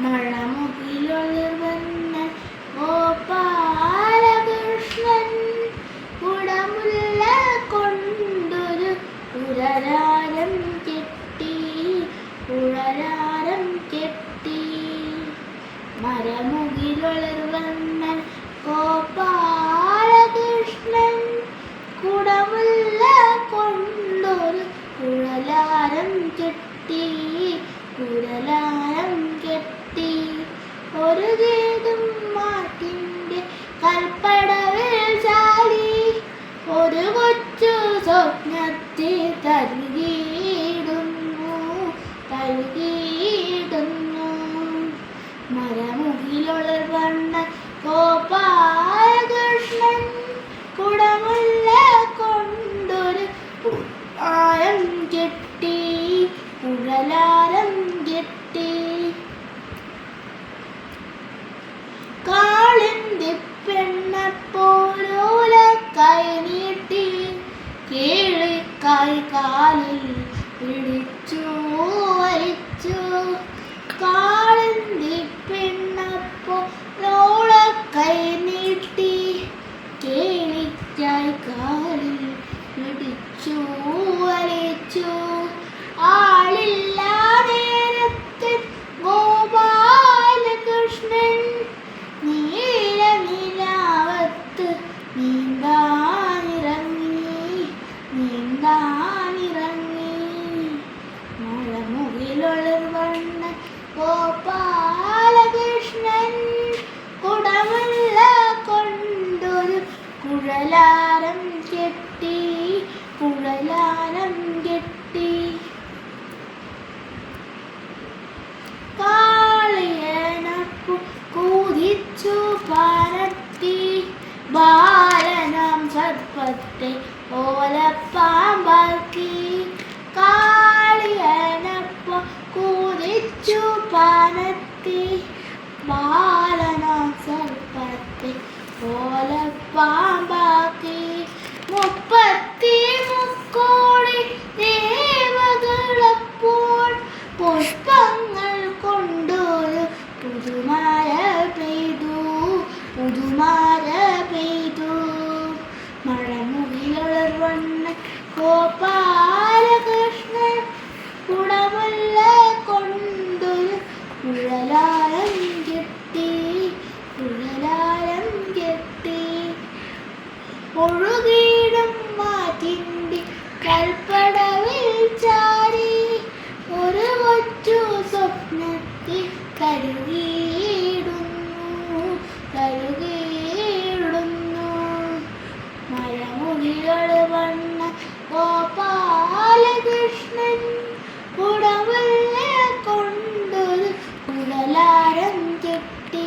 മഴമുകിലൊളിർവന്ന ഗോപാലകൃഷ്ണൻ കുടമുല്ല കൊണ്ടൊരു കുഴലാരം കെട്ടി മരമുകിലൊളിർവന്ന ഗോപാലകൃഷ്ണൻ കുടമുല്ല കൊണ്ടൊരു കുഴലാരം കെട്ടി ഒരു ഗീതം മാറ്റിൻ്റെ കൽപ്പടവിൽ ചാടി ഒരു കൊച്ചു സ്വപ്നത്തിൽ തഴുകിയിടുന്നു മരമുകിലൊളിർവന്ന ഗോപാലകൃഷ്ണൻ കുടമുല്ല കൊണ്ടൊരു കുഴലാരം കെട്ടി കാളിന്തി പെണ്ണപ്പോലോല കൈ നീട്ടി കേളിക്കായി കാലിൽ പിടിച്ചു വലിച്ചു കാളിന്തി പെണ്ണപ്പോലോല കൈ നീട്ടി കേളിക്കായി കാലിൽ പിടിച്ചു വലിച്ചു ആളില്ലാ നേരത്തെ ഗോപാലകൃഷ്ണൻ നീലനിലാവത്ത് നീന്താനിറങ്ങി മഴമുകിലൊളിർവന്ന ഗോപാലകൃഷ്ണൻ കുടമുല്ല കൊണ്ടൊരു കുഴലാരം കെട്ടി കാളിയനപ്പു കൂതിച്ചു പരത്തി ബാലനാം സർപ്പത്തെ ഓലപ്പാമ്പാക്കി കാളിയനപ്പു കൂതിച്ചു പരത്തി ബാലനാം സർപ്പത്തെ ഓലപ്പാമ്പാക്കി 33 ദേവകളപ്പോൾ പുഷ്പങ്ങൾ കൊണ്ടൊരു പുതുമഴ പെയ്തു മഴമുകിലൊളിർവന്ന ഗോപാലകൃഷ്ണൻ കുടമുല്ല കൊണ്ടൊരു കുഴലാരം കെട്ടി ഒഴുകിയിടും മാറ്റിൻ്റെ കൽപ്പടവിൽ ചാടി ഒരു കൊച്ചു സ്വപ്നത്തിൽ കരുകിയിടുന്നു മഴമുകിലൊളിർവന്ന ഗോപാലകൃഷ്ണൻ കുടമുല്ല കൊണ്ടൊരു കുഴലാരം കെട്ടി